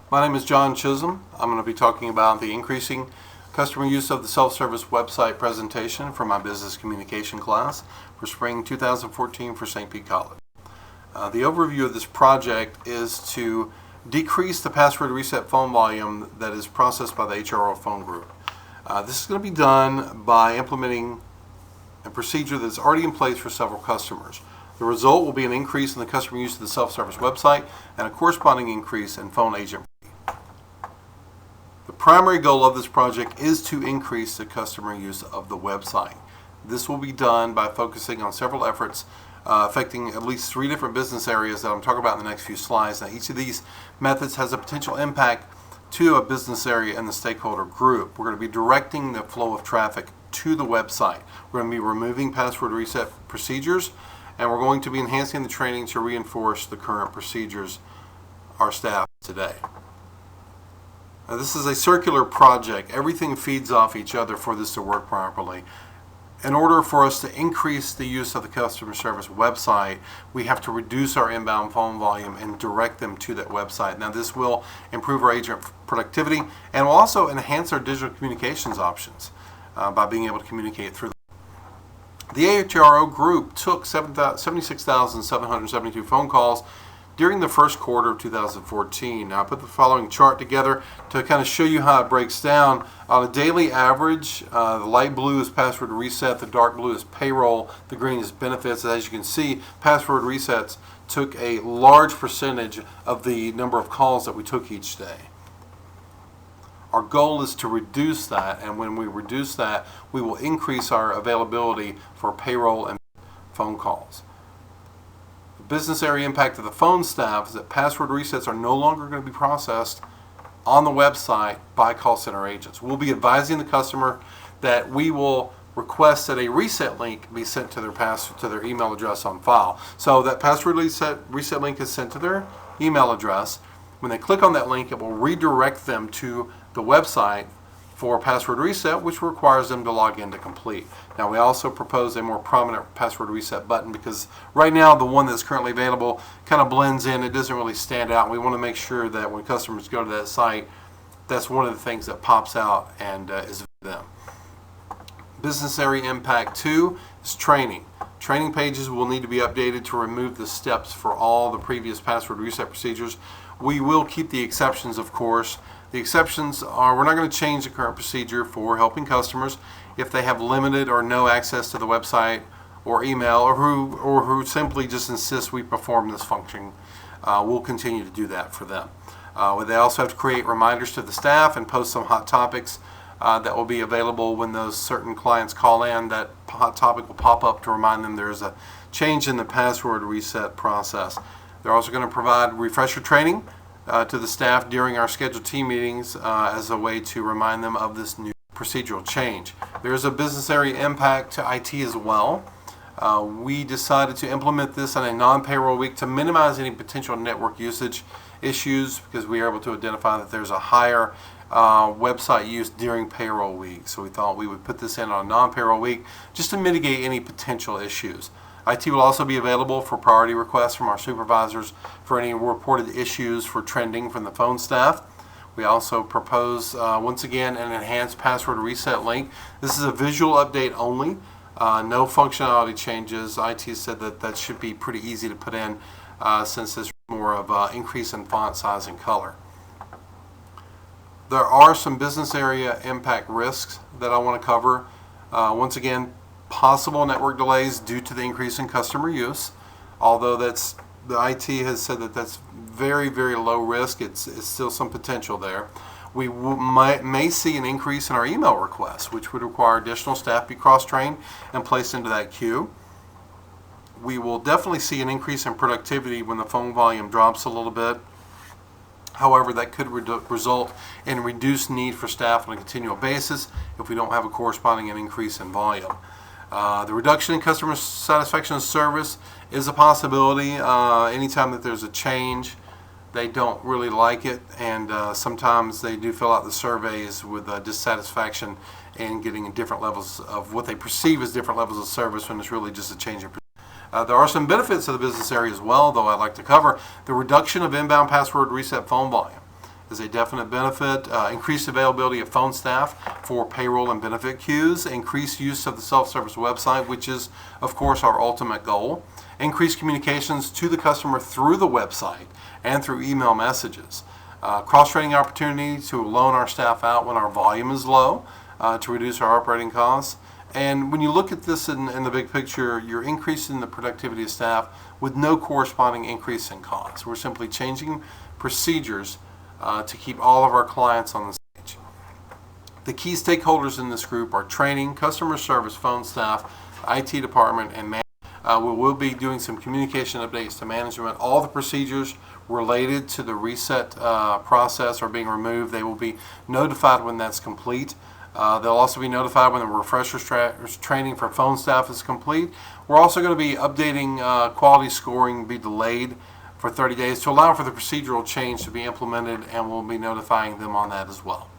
My name is John Chisholm. I'm going to be talking about the increasing customer use of the self-service website presentation for my business communication class for spring 2014 for St. Pete College. The overview of this project is to decrease the password reset phone volume that is processed by the HRO phone group. This is going to be done by implementing a procedure that's already in place for several customers. The result will be an increase in the customer use of the self-service website and a corresponding increase in phone agent. The primary goal of this project is to increase the customer use of the website. This will be done by focusing on several efforts affecting at least 3 different business areas that I'm talking about in the next few slides. Now, each of these methods has a potential impact to a business area and the stakeholder group. We're going to be directing the flow of traffic to the website. We're going to be removing password reset procedures, and we're going to be enhancing the training to reinforce the current procedures our staff today. Now, this is a circular project. Everything feeds off each other for this to work properly. In order for us to increase the use of the customer service website, we have to reduce our inbound phone volume and direct them to that website. Now, this will improve our agent productivity and will also enhance our digital communications options by being able to communicate through them. The HRO group took 76,772 phone calls during the first quarter of 2014. Now, I put the following chart together to kind of show you how it breaks down. On a daily average, the light blue is password reset, the dark blue is payroll, the green is benefits. As you can see, password resets took a large percentage of the number of calls that we took each day. Our goal is to reduce that, and when we reduce that, we will increase our availability for payroll and phone calls. Business area impact of the phone staff is that password resets are no longer going to be processed on the website by call center agents. We'll be advising the customer that we will request that a reset link be sent to their email address on file. So that password reset link is sent to their email address. When they click on that link, it will redirect them to the website for password reset, which requires them to log in to complete. Now, we also propose a more prominent password reset button because right now the one that's currently available kind of blends in. It doesn't really stand out. We want to make sure that when customers go to that site, that's one of the things that pops out and is for them. Business area impact 2 is training. Training pages will need to be updated to remove the steps for all the previous password reset procedures. We will keep the exceptions, of course. The exceptions are, we're not going to change the current procedure for helping customers if they have limited or no access to the website or email, or who simply just insist we perform this function. We'll continue to do that for them. They also have to create reminders to the staff and post some hot topics that will be available when those certain clients call in. That hot topic will pop up to remind them there's a change in the password reset process. They're also going to provide refresher training to the staff during our scheduled team meetings as a way to remind them of this new procedural change. There's a business area impact to IT as well. We decided to implement this on a non-payroll week to minimize any potential network usage issues because we are able to identify that there's a higher website use during payroll week. So we thought we would put this in on a non-payroll week just to mitigate any potential issues. IT will also be available for priority requests from our supervisors for any reported issues for trending from the phone staff. We also propose, once again, an enhanced password reset link. This is a visual update only, no functionality changes. IT said that should be pretty easy to put in since there's more of an increase in font size and color. There are some business area impact risks that I want to cover. Once again, possible network delays due to the increase in customer use. Although the IT has said that that's very, very low risk, it's still some potential there. We may see an increase in our email requests, which would require additional staff be cross-trained and placed into that queue. We will definitely see an increase in productivity when the phone volume drops a little bit. However, that could result in reduced need for staff on a continual basis if we don't have a corresponding increase in volume. The reduction in customer satisfaction and service is a possibility. Anytime that there's a change, they don't really like it, and sometimes they do fill out the surveys with dissatisfaction and getting different levels of what they perceive as different levels of service when it's really just a change in There are some benefits to the business area as well, though I'd like to cover. The reduction of inbound password reset phone volume. is a definite benefit. Increased availability of phone staff for payroll and benefit queues. Increased use of the self-service website, which is, of course, our ultimate goal. Increased communications to the customer through the website and through email messages. Cross-training opportunity to loan our staff out when our volume is low to reduce our operating costs. And when you look at this in the big picture, you're increasing the productivity of staff with no corresponding increase in costs. We're simply changing procedures to keep all of our clients on the stage. The key stakeholders in this group are training, customer service, phone staff, IT department, and management. We will be doing some communication updates to management. All the procedures related to the reset process are being removed. They will be notified when that's complete. They'll also be notified when the refresher training for phone staff is complete. We're also going to be updating quality scoring be delayed for 30 days to allow for the procedural change to be implemented, and we'll be notifying them on that as well.